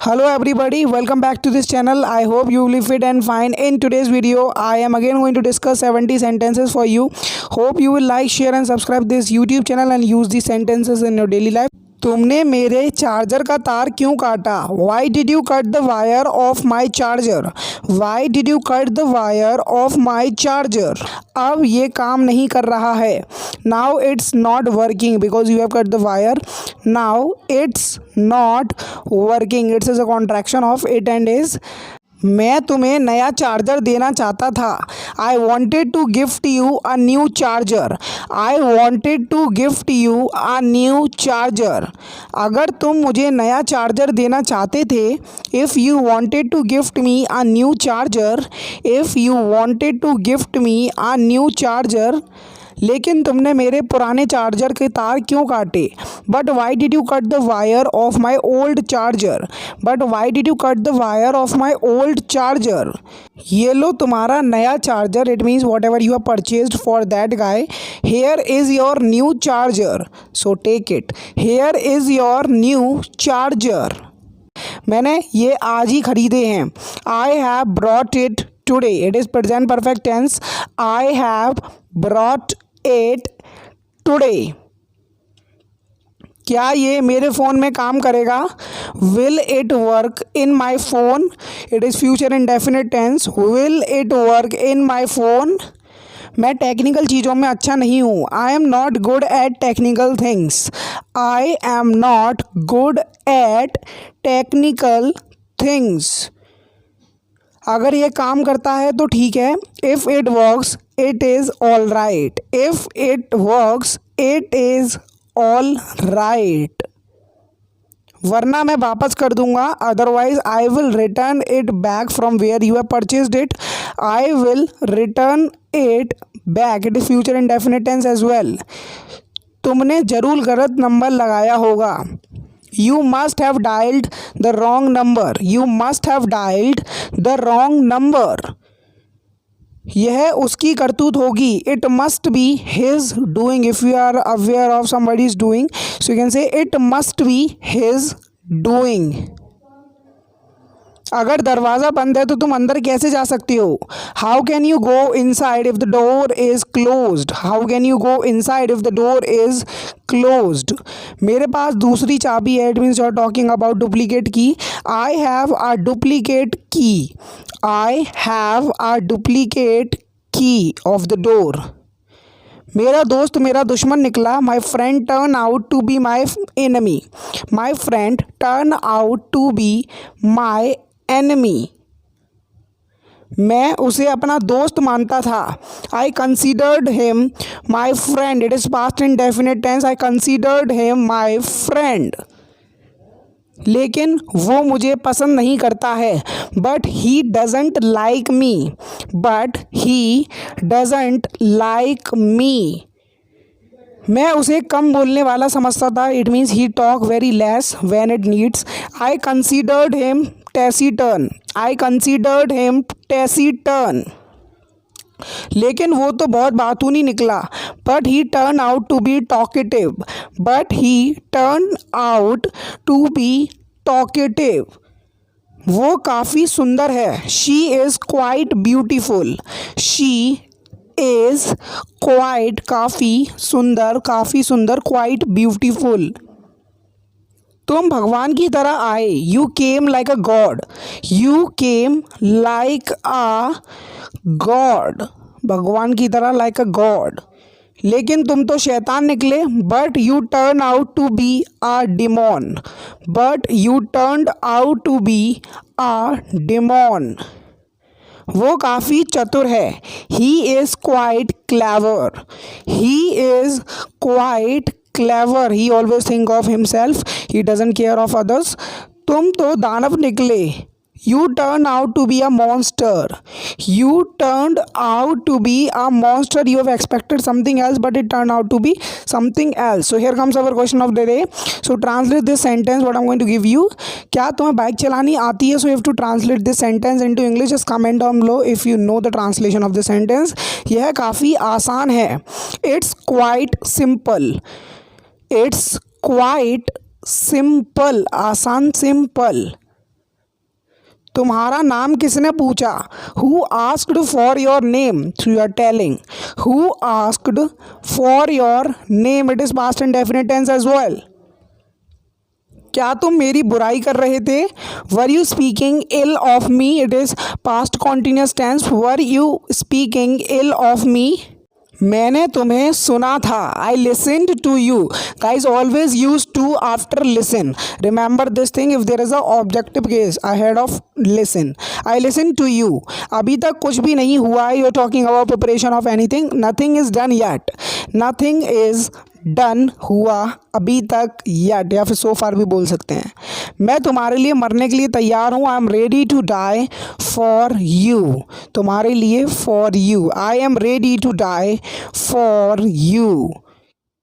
Hello everybody, welcome back to this channel. I hope you will be fit and fine. In today's video, I am again going to discuss 70 sentences for you. Hope you will like, share and subscribe this YouTube channel and use these sentences in your daily life. तुमने मेरे charger का तार क्यों काटा? Why did you cut the wire of my charger? Why did you cut the wire of my charger? अब ये काम नहीं कर रहा है. Now it's not working because you have cut the wire. Now it's not working. It is a contraction of it and is. मैं तुम्हें नया चार्जर देना चाहता था. I wanted to gift you a new charger. I wanted to gift you a new charger. अगर तुम मुझे नया चार्जर देना चाहते थे, if you wanted to gift me a new charger, if you wanted to gift me a new charger, लेकिन तुमने मेरे पुराने चार्जर के तार क्यों काटे? But why did you cut the wire of my old charger? But why did you cut the wire of my old charger? ये लो तुम्हारा नया charger. It means whatever you have purchased for that guy. Here is your new charger, so take it. Here is your new charger. मैंने ये आज ही खरीदे हैं. I have brought it today. It is present perfect tense. I have brought it today. क्या ये मेरे phone में काम करेगा? Will it work in my phone. It is future indefinite tense. Will it work in my phone. मैं technical चीज़ों में अच्छा नहीं हूँ. I am not good at technical things. I am not good at technical things. अगर ये काम करता है तो ठीक है. If it works it is all right. If it works it is all right. वरना मैं वापस कर दूंगा. Otherwise I will return it back from where you have purchased it. I will return it back. It is future indefinite tense as well. तुमने ज़रूर गलत number लगाया होगा. You must have dialed the wrong number. You must have dialed the wrong number. यह उसकी करतूत होगी. It must be his doing. If you are aware of somebody's doing, so you can say it must be his doing. अगर दरवाज़ा बंद है तो तुम अंदर कैसे जा सकते हो? How can you go inside if the door is closed? How can you go inside if the door is closed? मेरे पास दूसरी चाबी है. It means you are talking about duplicate key. I have a duplicate key. I have a duplicate key of the door. मेरा दोस्त मेरा दुश्मन निकला. My friend turn out to be my enemy. My friend turn out to be my enemy. मैं उसे अपना दोस्त मानता था. I considered him my friend. It is past indefinite tense. I considered him my friend. लेकिन वो मुझे पसंद नहीं करता है. But he doesn't like me. But he doesn't like me. मैं उसे कम बोलने वाला समझता था. It means he talk very less when it needs. I considered him taciturn. I considered him taciturn. लेकिन वो तो बहुत बातूनी निकला. But he turn out to be talkative. But he turn out to be talkative. वो काफ़ी सुंदर है. She is quite beautiful. She is quite काफ़ी सुंदर. काफ़ी सुंदर. Quite beautiful. तुम भगवान की तरह आए. You came like a god. You came like a god. भगवान की तरह लाइक अ गॉड. लेकिन तुम तो शैतान निकले. But you turn out to be a demon. But you turned out to be a demon. वो काफ़ी चतुर है. He is quite clever. He is quite clever. He always think of himself. He doesn't care of others. तुम तो दानव निकले. You turned out to be a monster. You turned out to be a monster. You have expected something else, but it turned out to be something else. So here comes our question of the day. So translate this sentence. What I'm going to give you. क्या तुम्हें bike चलानी आती है? So you have to translate this sentence into English. Just comment down below if you know the translation of the sentence. यह काफ़ी आसान है. It's quite simple. It's quite simple. आसान, simple. तुम्हारा नाम किसने पूछा? Who asked for your name? So you are telling who asked for your name, it is past and definite tense as well. क्या तुम मेरी बुराई कर रहे थे? Were you speaking ill of me, it is past continuous tense. Were you speaking ill of me? मैंने तुम्हें सुना था, I listened to you. Guys always use to after listen, remember this thing. If there is a objective case ahead of listen, I listen to you. अभी तक कुछ भी नहीं हुआ है, you are talking about preparation of anything, nothing is done yet, nothing is done, हुआ अभी तक, येट, या फिर सो फार भी बोल सकते हैं। मैं तुम्हारे लिए मरने के लिए तैयार हूँ, I am ready to die for you, तुम्हारे लिए, for you, I am ready to die for you.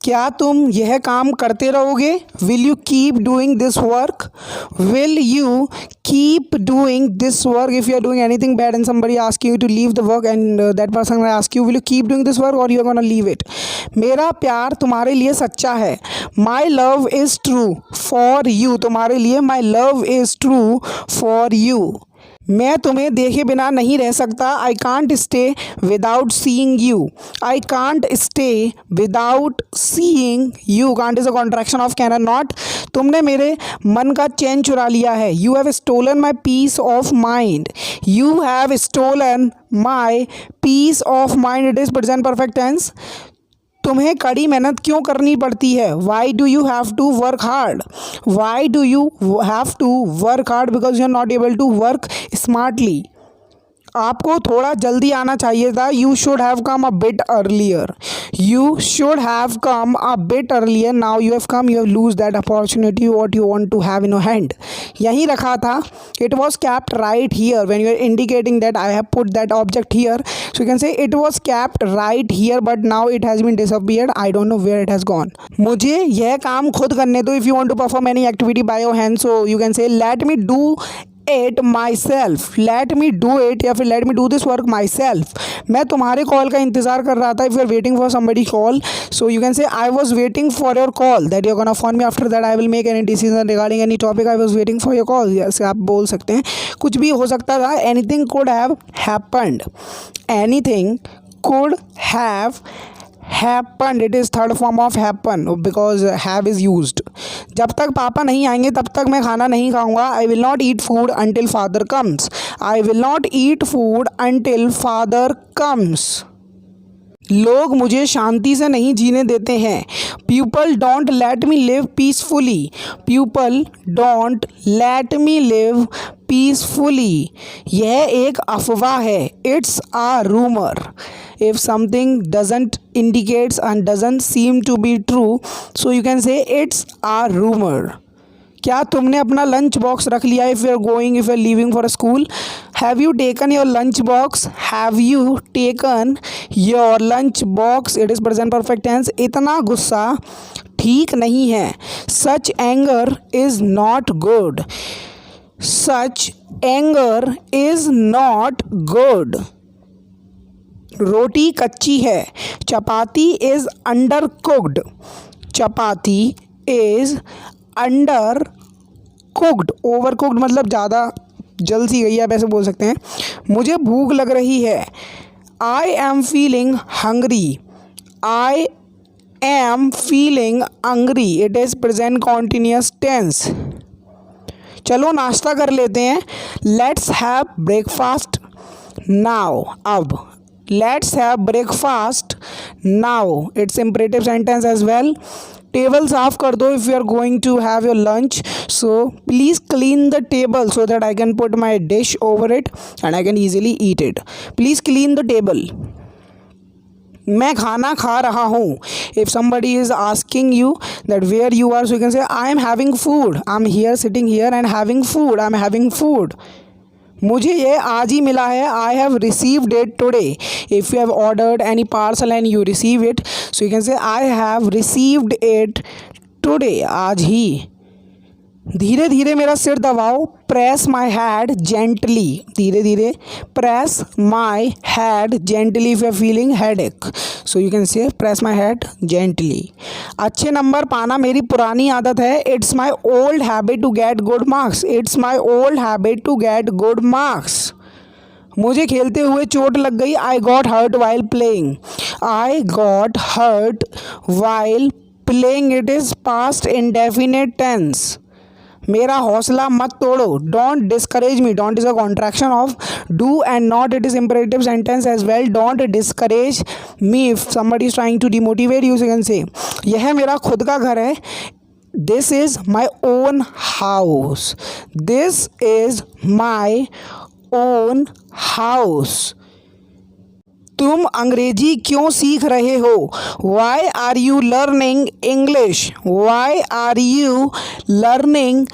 क्या तुम यह काम करते रहोगे? Will you keep doing this work? Will you keep doing this work? If you are doing anything bad and somebody ask you to leave the work and that person will ask you, will you keep doing this work or you are gonna leave it? मेरा प्यार तुम्हारे लिए सच्चा है, my love is true for you, तुम्हारे लिए my love is true for you। मैं तुम्हें देखे बिना नहीं रह सकता, I can't stay without seeing you, I can't stay without seeing you. Can't is a contraction of can not. तुमने मेरे मन का चैन चुरा लिया है, you have stolen my peace of mind, you have stolen my peace of mind, it is present perfect tense. तुम्हें कड़ी मेहनत क्यों करनी पड़ती है? Why do you have to work hard? Why do you have to work hard? Because you are not able to work smartly. आपको थोड़ा जल्दी आना चाहिए था, you should have come a bit earlier, you should have come a bit earlier, now you have come, you have lose that opportunity what you want to have in your hand. यहीं रखा था, it was kept right here, when you are indicating that I have put that object here, so you can say it was kept right here but now it has been disappeared, I don't know where it has gone. मुझे यह काम खुद करने दो, if you want to perform any activity by your hand, so you can say let me do it myself, let me do it, या फिर let me do this work myself। मैं तुम्हारे कॉल का इंतज़ार कर रहा था, if you are waiting for somebody call, so you can say I was waiting for your call that you're gonna phone me, after that I will make any decision regarding any topic, I was waiting for your call। जैसे आप बोल सकते हैं, कुछ भी हो सकता था, anything could have happened, anything could have happened, it is third form of happen because have is used। जब तक पापा नहीं आएंगे तब तक मैं खाना नहीं खाऊंगा, I will not eat food until father comes, I will not eat food until father comes। लोग मुझे शांति से नहीं जीने देते हैं, people don't let me live peacefully, people don't let me live peacefully. यह एक अफवाह है, it's a rumour. If something doesn't indicates and doesn't seem to be true, so you can say it's a rumor। क्या तुमने अपना lunch box रख लिया? If you are going, if you are leaving for school, have you taken your lunch box, have you taken your lunch box, it is present perfect tense. इतना गुस्सा ठीक नहीं है, such anger is not good, such anger is not good. रोटी कच्ची है, chapati is under cooked, chapati is under cooked, over cooked मतलब ज़्यादा जल सी गई है, आप ऐसे बोल सकते हैं। मुझे भूख लग रही है, I am feeling hungry, I am feeling hungry, it is present continuous tense. चलो नाश्ता कर लेते हैं, लेट्स हैव ब्रेकफास्ट नाउ, अब let's have breakfast now, it's imperative sentence as well। Table साफ़ कर दो, if you are going to have your lunch, so please clean the table so that I can put my dish over it and I can easily eat it, please clean the table। मैं खाना खा रहा हूँ, if somebody is asking you that where you are, so you can say I am having food, I'm here sitting here and having food, I'm having food। मुझे ये आज ही मिला है, I have received it today, if you have ordered any parcel and you receive it, so you can से I have received it today, आज ही। धीरे धीरे मेरा सिर दबाओ, प्रेस माई हैड जेंटली, धीरे धीरे press my head gently if you are feeling headache, so you can say press my head gently. अच्छे नंबर पाना मेरी पुरानी आदत है, it's my old habit to get good marks, it's my old habit to get good marks. मुझे खेलते हुए चोट लग गई, I got hurt while playing, I got hurt while playing, it is past indefinite tense. मेरा हौसला मत तोड़ो, don't discourage me, don't is a contraction of do and not, it is imperative sentence as well, don't discourage me if somebody is trying to demotivate you can say यह मेरा खुद का घर है, this is my own house, this is my own house. तुम अंग्रेजी क्यों सीख रहे हो, why are you learning English, why are you learning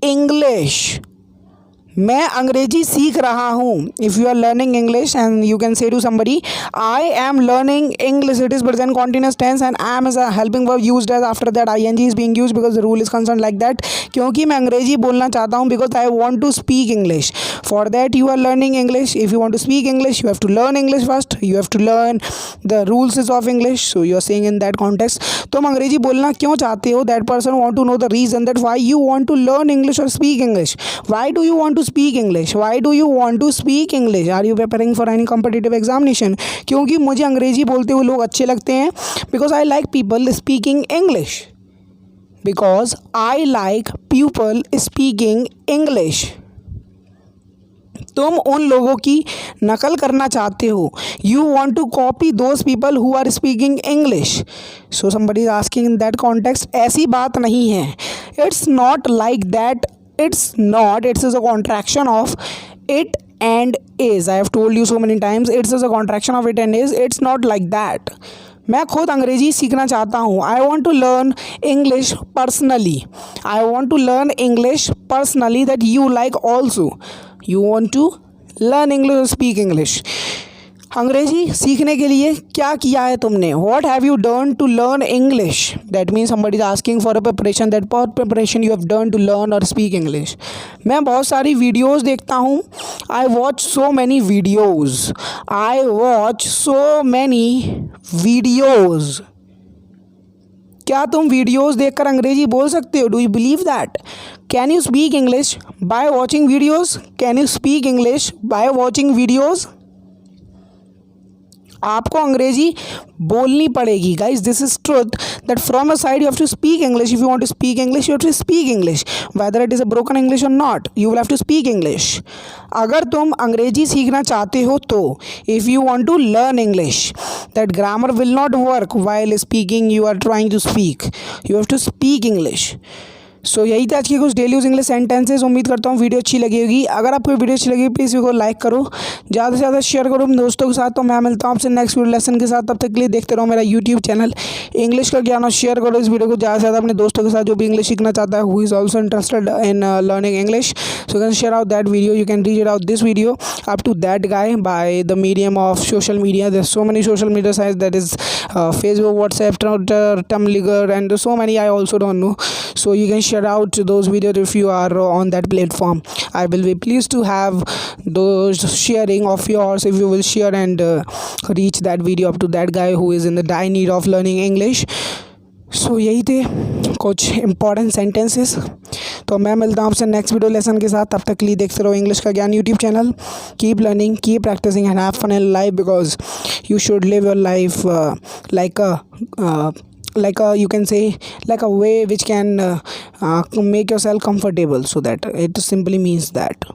English. मैं अंग्रेजी सीख रहा हूँ, if you are learning English and you can say to somebody I am learning English, it is present continuous tense and I am is a helping verb used as after that ing is being used because the rule is concern like that, क्योंकि मैं अंग्रेजी बोलना चाहता हूँ, because I want to speak English, for that you are learning English, if you want to speak English you have to learn English first, you have to learn the rules of English, so you are saying in that context. तुम अंग्रेजी बोलना क्यों चाहते हो, that person want to know the reason that why you want to learn English और speak English, why do you want to speak English, why do you want to speak English, are you preparing for any competitive examination, क्योंकि मुझे अंग्रेजी बोलते हुए लोग अच्छे लगते हैं, because I like people speaking English, because I like people speaking English। तुम उन लोगों की नकल करना चाहते हो, you want to copy those people who are speaking English, so somebody is asking in that context, ऐसी बात नहीं है, it's not like that, it's not, it's is a contraction of it and is, I have told you so many times, it's is a contraction of it and is, it's not like that। मैं खुद अंग्रेजी सीखना चाहता हूँ, I want to learn English personally, I want to learn English personally that you like also, you want to learn English और speak English. अंग्रेजी सीखने के लिए क्या किया है तुमने, what have you done to learn English, that means somebody is asking for a preparation, that what preparation you have done to learn और स्पीक इंग्लिश। मैं बहुत सारी वीडियोज़ देखता हूँ, I watch so many videos, I watch so many videos. क्या तुम videos देखकर अंग्रेजी बोल सकते हो, do you believe that, can you speak English by watching videos, can you speak English by watching videos. आपको अंग्रेजी बोलनी पड़ेगी guys, this is truth that from a side you have to speak English, if you want to speak English you have to speak English whether it is a broken English और not, you will have to speak English. अगर तुम अंग्रेजी सीखना चाहते हो तो if you want to learn English, that grammar will not work while speaking, you are trying to speak, you have to speak English. So यही था आज की कुछ डेली यूज इंग्लिश सेंटेंसेस। उम्मीद करता हूँ वीडियो अच्छी लगी होगी। अगर आपको वीडियो अच्छी लगी प्लीज़ वीडियो को लाइक करो, ज़्यादा से ज़्यादा शेयर करो अपने दोस्तों के साथ। तो मैं मिलता हूँ आपसे नेक्स्ट वीडियो लेसन के साथ, तब तक के लिए देखते रहो मेरा यूट्यूब चैनल इंग्लिश का ज्ञान और शेयर करो इस वीडियो को ज़्यादा से ज़्यादा अपने दोस्तों के साथ जो भी इंग्लिश सीखना चाहता है, who is also interested in learning English. So can share out that video, you can reach it out this video up to that guy by the medium of social media. There's so many social media sites, that is Facebook, WhatsApp, Twitter, Tumblr, and so many I also don't know. So you can share out those videos if you are on that platform. I will be pleased to have those sharing of yours if you will share and reach that video up to that guy who is in the dire need of learning English. सो यही थे कुछ important sentences. तो मैं मिलता हूँ आपसे next video lesson के साथ, तब तक के लिए देखते रहो इंग्लिश का ज्ञान YouTube channel. Keep learning, keep practising and have fun in life, because you should live your life like a you can say like a way which can make yourself comfortable, so that it simply means that